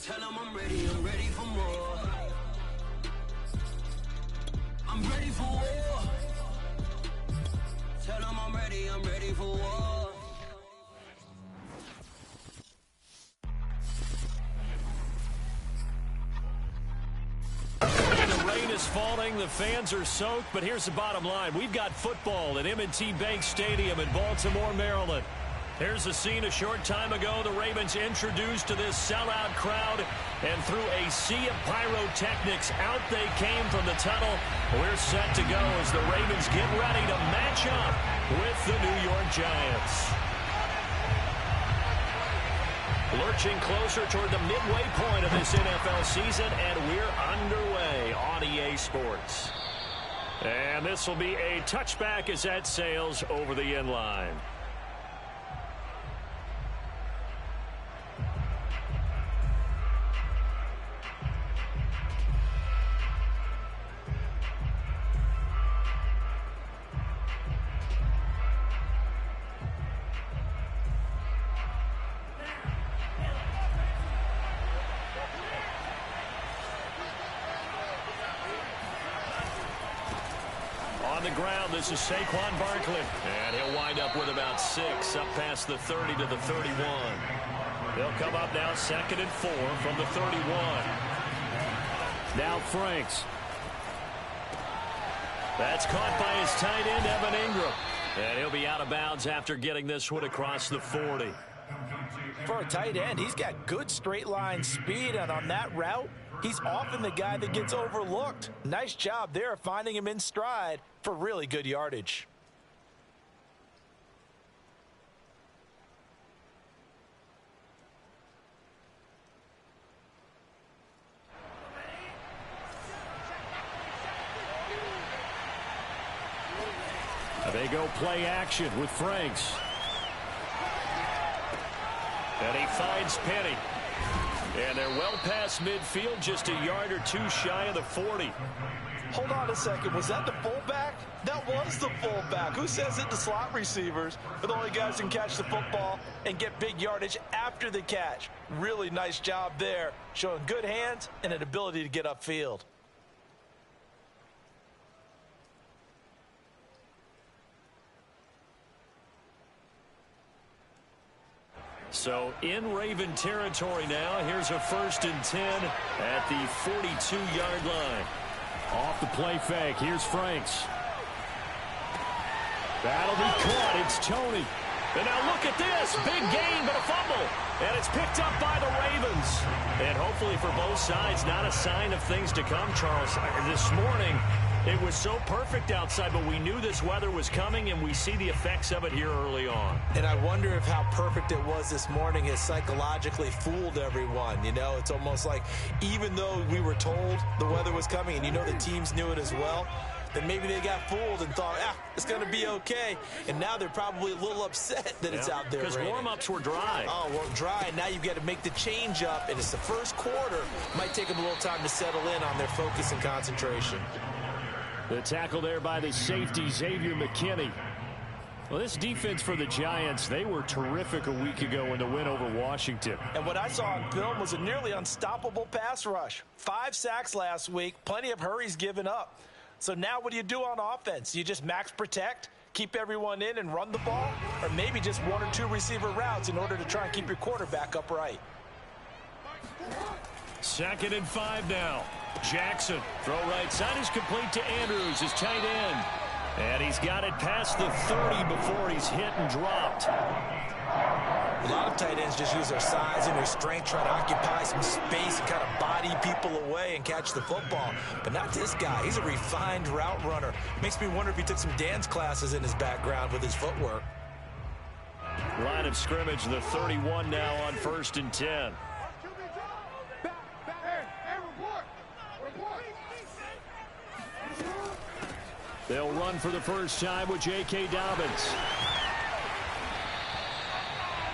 Tell them I'm ready for more. I'm ready for war. Tell them I'm ready for war. The rain is falling, the fans are soaked, but here's the bottom line. We've got football at M&T Bank Stadium in Baltimore, Maryland. Here's the scene a short time ago. The Ravens introduced to this sellout crowd, and through a sea of pyrotechnics, out they came from the tunnel. We're set to go as the Ravens get ready to match up with the New York Giants. Lurching closer toward the midway point of this NFL season, and we're underway on EA Sports. And this will be a touchback as that sails over the end line. On the ground, this is Saquon Barkley. And he'll wind up with about 6, up past the 30 to the 31. They'll come up now 2nd and 4 from the 31. Now Franks. That's caught by his tight end, Evan Ingram. And he'll be out of bounds after getting this one across the 40. For a tight end, he's got good straight line speed, and on that route, he's often the guy that gets overlooked. Nice job there finding him in stride for really good yardage. They go play action with Franks. And he finds Penny. And they're well past midfield, just a yard or two shy of the 40. Hold on a second. Was that the fullback? That was the fullback. Who says it? The slot receivers are the only guys who can catch the football and get big yardage after the catch. Really nice job there, showing good hands and an ability to get upfield. So in Raven territory now. Here's a 1st and 10 at the 42-yard line. Off the play fake. Here's Franks. That'll be caught. It's Tony. And now look at this. Big gain, but a fumble. And it's picked up by the Ravens. And hopefully for both sides, not a sign of things to come, Charles. This morning, it was so perfect outside, but we knew this weather was coming, and we see the effects of it here early on. And I wonder if how perfect it was this morning has psychologically fooled everyone. You know, it's almost like even though we were told the weather was coming, and you know the teams knew it as well, then maybe they got fooled and thought, it's going to be okay. And now they're probably a little upset that it's out there because warm-ups were dry. Oh, well, dry. Now you've got to make the change up, and it's the first quarter. Might take them a little time to settle in on their focus and concentration. The tackle there by the safety, Xavier McKinney. Well, this defense for the Giants, they were terrific a week ago in the win over Washington. And what I saw on film was a nearly unstoppable pass rush. 5 sacks last week, plenty of hurries given up. So now what do you do on offense? You just max protect, keep everyone in and run the ball, or maybe just 1 or 2 receiver routes in order to try and keep your quarterback upright. 2nd and 5 now. Jackson, throw right side is complete to Andrews, his tight end. And he's got it past the 30 before he's hit and dropped. A lot of tight ends just use their size and their strength, try to occupy some space and kind of body people away and catch the football. But not this guy. He's a refined route runner. Makes me wonder if he took some dance classes in his background with his footwork. Line of scrimmage, the 31 now on 1st and 10. They'll run for the first time with J.K. Dobbins.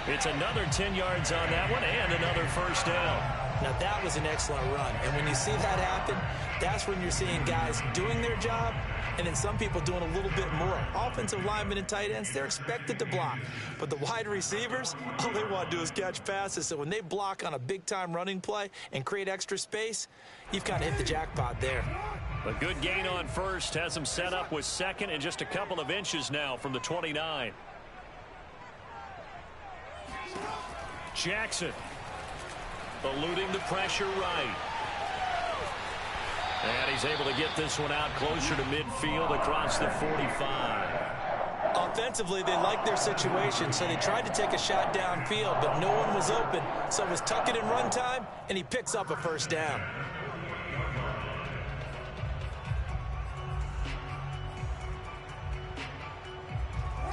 It's another 10 yards on that one and another first down. Now that was an excellent run. And when you see that happen, that's when you're seeing guys doing their job and then some people doing a little bit more. Offensive linemen and tight ends, they're expected to block. But the wide receivers, all they want to do is catch passes. So when they block on a big-time running play and create extra space, you've kind of hit the jackpot there. A good gain on first has him set up with second and just a couple of inches now from the 29. Jackson eluding the pressure right. And he's able to get this one out closer to midfield across the 45. Offensively, they liked their situation, so they tried to take a shot downfield, but no one was open. So it was tuck it and run time, and he picks up a first down.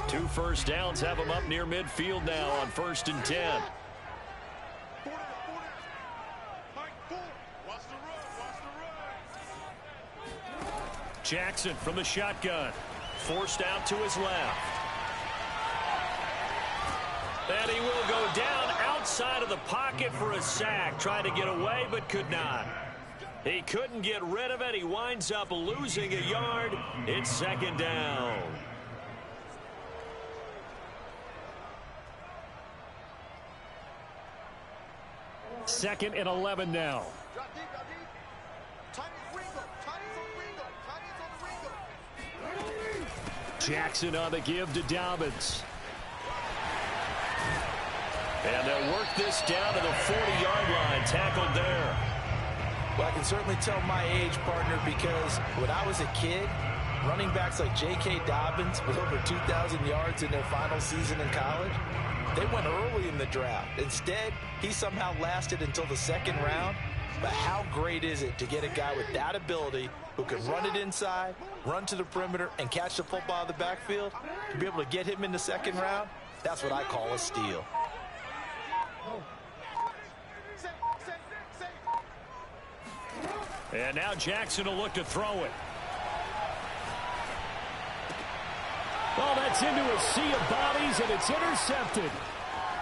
Two first downs have him up near midfield now on 1st and 10. Jackson from the shotgun. Forced out to his left. And he will go down outside of the pocket for a sack. Tried to get away, but could not. He couldn't get rid of it. He winds up losing a yard. It's 2nd down. Second and 11 now. Jackson on the give to Dobbins. And they'll work this down to the 40-yard line. Tackled there. Well, I can certainly tell my age, partner, because when I was a kid, running backs like J.K. Dobbins with over 2,000 yards in their final season in college, they went early in the draft. Instead, he somehow lasted until the 2nd round. But how great is it to get a guy with that ability who can run it inside, run to the perimeter, and catch the football in the backfield? To be able to get him in the 2nd round, that's what I call a steal. And now Jackson will look to throw it. Well, that's into a sea of bodies, and it's intercepted.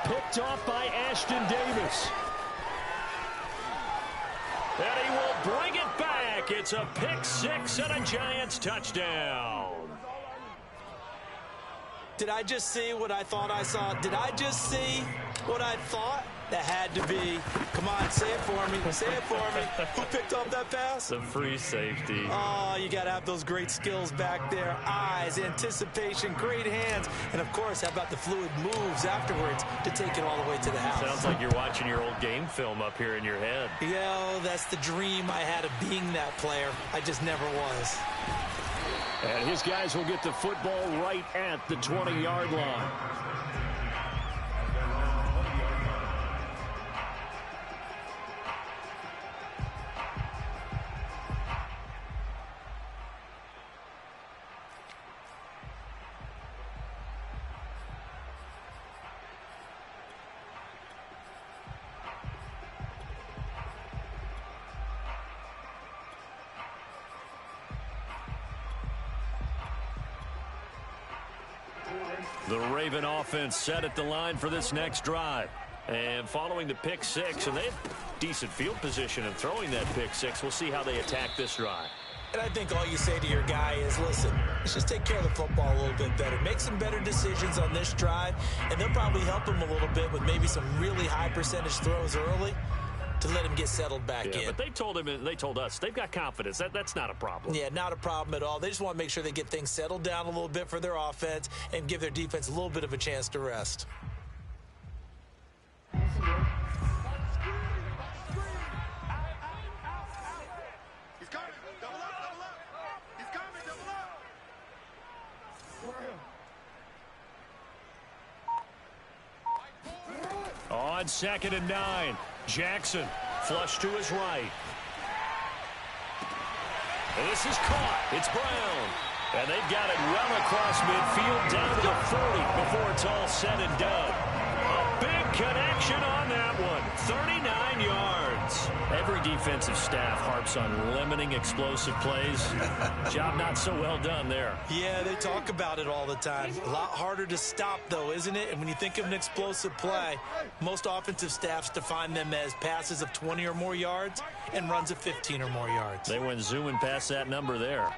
Picked off by Ashton Davis. And he will bring it back. It's a pick six and a Giants touchdown. Did I just see what I thought I saw? Did I just see what I thought? That had to be. Come on, say it for me. Say it for me. Who picked up that pass? The free safety. Oh, you got to have those great skills back there. Eyes, anticipation, great hands. And, of course, how about the fluid moves afterwards to take it all the way to the house? Sounds like you're watching your old game film up here in your head. Yeah, that's the dream I had of being that player. I just never was. And his guys will get the football right at the 20-yard line. The Raven offense set at the line for this next drive. And following the pick six, and they have decent field position in throwing that pick six. We'll see how they attack this drive. And I think all you say to your guy is, listen, let's just take care of the football a little bit better. Make some better decisions on this drive, and they'll probably help him a little bit with maybe some really high percentage throws early to let him get settled back in. But they told him, and they told us, they've got confidence. That's not a problem. Yeah, not a problem at all. They just want to make sure they get things settled down a little bit for their offense and give their defense a little bit of a chance to rest. On 2nd and 9, Jackson flush to his right. And this is caught. It's Brown. And they've got it well across midfield down to the 40 before it's all said and done. A big connection on that one. 39 yards. Every defensive staff harps on limiting explosive plays. Job not so well done there. Yeah, they talk about it all the time. A lot harder to stop, though, isn't it? And when you think of an explosive play, most offensive staffs define them as passes of 20 or more yards and runs of 15 or more yards. They went zooming past that number there.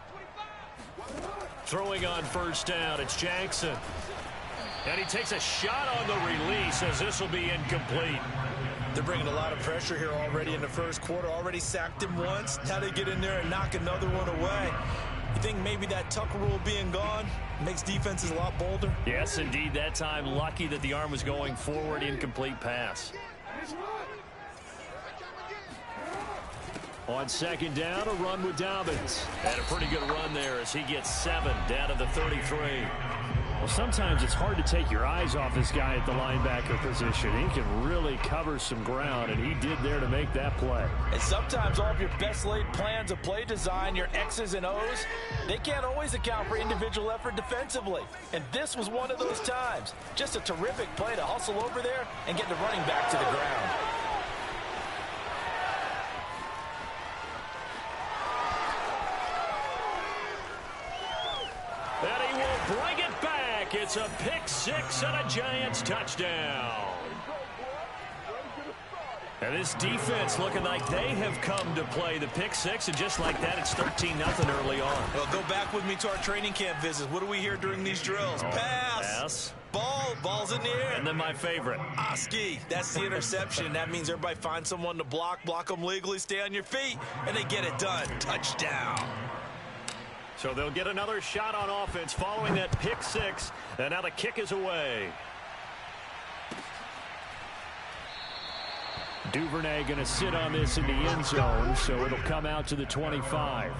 Throwing on first down, it's Jackson. And he takes a shot on the release as this will be incomplete. They're bringing a lot of pressure here already in the first quarter. Already sacked him once. Now they get in there and knock another one away. You think maybe that Tucker rule being gone makes defenses a lot bolder? Yes, indeed. That time, lucky that the arm was going forward. Incomplete pass. On second down, a run with Dobbins. And a pretty good run there as he gets 7 down to the 33. Well, sometimes it's hard to take your eyes off this guy at the linebacker position. He can really cover some ground, and he did there to make that play. And sometimes all of your best laid plans of play design, your X's and O's, they can't always account for individual effort defensively. And this was one of those times. Just a terrific play to hustle over there and get the running back to the ground. And he will bring it back. It's a pick 6 and a Giants touchdown. And this defense looking like they have come to play the pick 6, and just like that, it's 13-0 early on. Well, go back with me to our training camp visits. What do we hear during these drills? Pass. Ball's in the air. And then my favorite. Oski, that's the interception. That means everybody finds someone to block them legally, stay on your feet, and they get it done. Touchdown. So they'll get another shot on offense following that pick 6, and now the kick is away. Duvernay going to sit on this in the end zone, so it'll come out to the 25.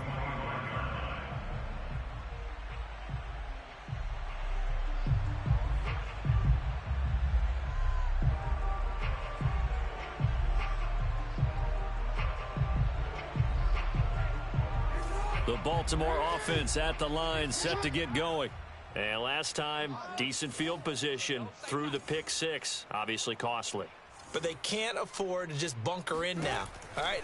The Baltimore offense at the line, set to get going. And last time, decent field position through the pick 6, obviously costly. But they can't afford to just bunker in now. All right,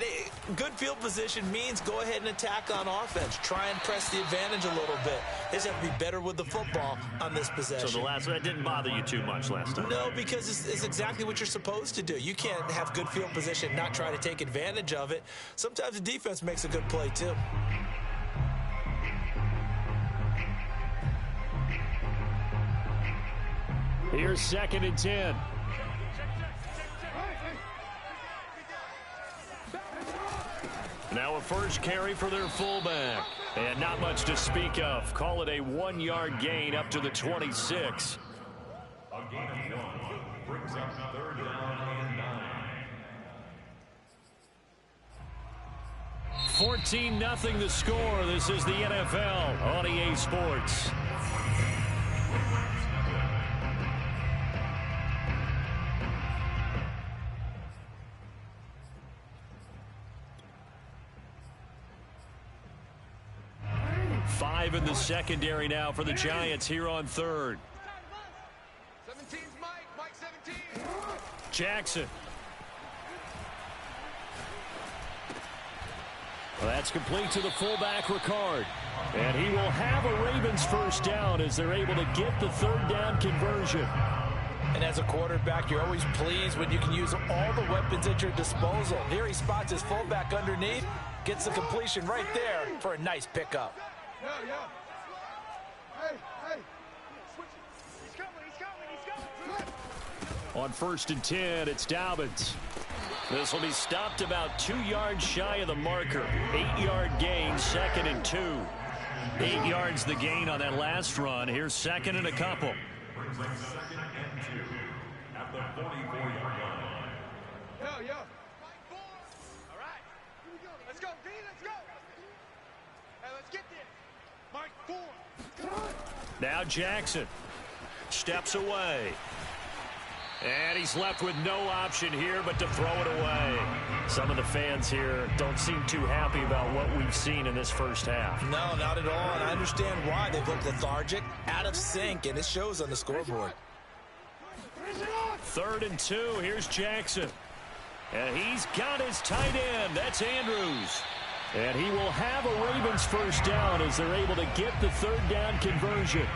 good field position means go ahead and attack on offense. Try and press the advantage a little bit. They just have to be better with the football on this possession. So that didn't bother you too much last time? No, because it's exactly what you're supposed to do. You can't have good field position and not try to take advantage of it. Sometimes the defense makes a good play too. Here's 2nd and 10. Now a first carry for their fullback. And not much to speak of. Call it a 1-yard gain up to the 26. A gain of 1 brings up 3rd down and 9. 14-0 the score. This is the NFL on EA Sports. Five in the secondary now for the Giants here on 3rd. 17's Mike 17. Jackson. Well, that's complete to the fullback, Ricard. And he will have a Ravens first down as they're able to get the 3rd down conversion. And as a quarterback, you're always pleased when you can use all the weapons at your disposal. Here he spots his fullback underneath, gets the completion right there for a nice pickup. Yeah. Hey. Switch it. He's coming. On 1st and 10, it's Dobbins. This will be stopped about 2 yards shy of the marker. 8-yard gain, 2nd and 2. 8 yards the gain on that last run. Here's 2nd and a couple. Brings up 2nd and 2 at the 44-yard line. Yeah. All right. Let's go, D. Let's go. Hey, let's get this. Mike 4. Now Jackson steps away. And he's left with no option here but to throw it away. Some of the fans here don't seem too happy about what we've seen in this first half. No, not at all, and I understand why. They've looked lethargic, out of sync, and it shows on the scoreboard. 3rd and 2, here's Jackson. And he's got his tight end, that's Andrews. And he will have a Ravens first down as they're able to get the 3rd down conversion.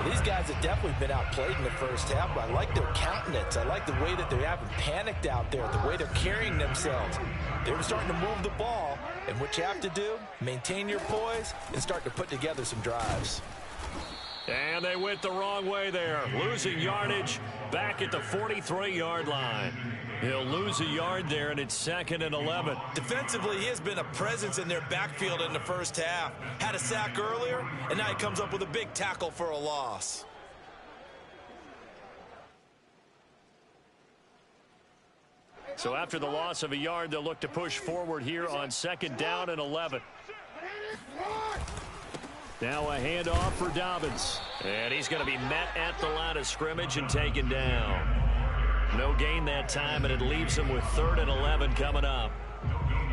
Well, these guys have definitely been outplayed in the first half, but I like their countenance. I like the way that they haven't panicked out there, the way they're carrying themselves. They're starting to move the ball, and what you have to do, maintain your poise and start to put together some drives. And they went the wrong way there, losing yardage back at the 43-yard line. He'll lose a yard there, and it's 2nd and 11. Defensively, he has been a presence in their backfield in the first half. Had a sack earlier, and now he comes up with a big tackle for a loss. So after the loss of a yard, they'll look to push forward here on 2nd down and 11. Now a handoff for Dobbins. And he's going to be met at the line of scrimmage and taken down. No gain that time, and it leaves him with 3rd and 11 coming up.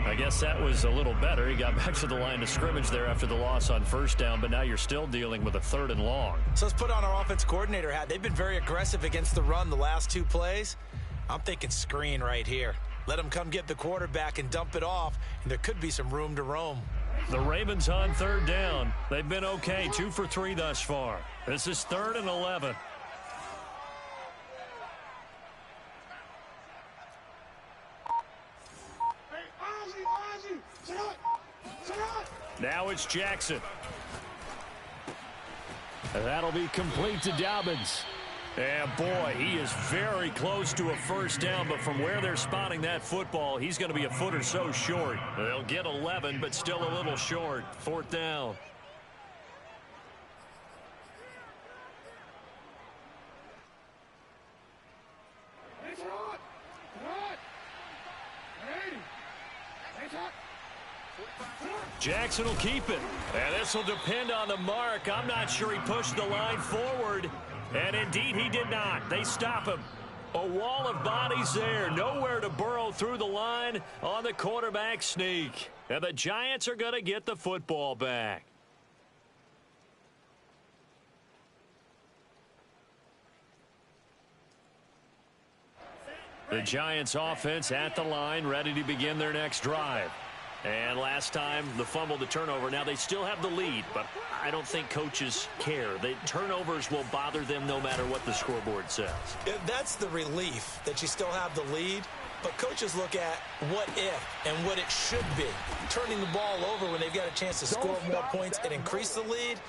I guess that was a little better. He got back to the line of scrimmage there after the loss on 1st down, but now you're still dealing with a 3rd and long. So let's put on our offense coordinator hat. They've been very aggressive against the run the last 2 plays. I'm thinking screen right here. Let him come get the quarterback and dump it off, and there could be some room to roam. The Ravens on 3rd down. They've been okay, 2 for 3 thus far. This is 3rd and 11. Now it's Jackson. And that'll be complete to Dobbins. And boy, he is very close to a 1st down, but from where they're spotting that football, he's going to be a foot or so short. They'll get 11, but still a little short. 4th down. Jackson will keep it. And this will depend on the mark. I'm not sure he pushed the line forward. And indeed he did not. They stop him. A wall of bodies there. Nowhere to burrow through the line on the quarterback sneak. And the Giants are going to get the football back. The Giants offense at the line, ready to begin their next drive. And last time, the fumble, the turnover. Now, they still have the lead, but I don't think coaches care. The turnovers will bother them no matter what the scoreboard says. That's the relief, that you still have the lead. But coaches look at what if and what it should be. Turning the ball over when they've got a chance to score more points and increase the lead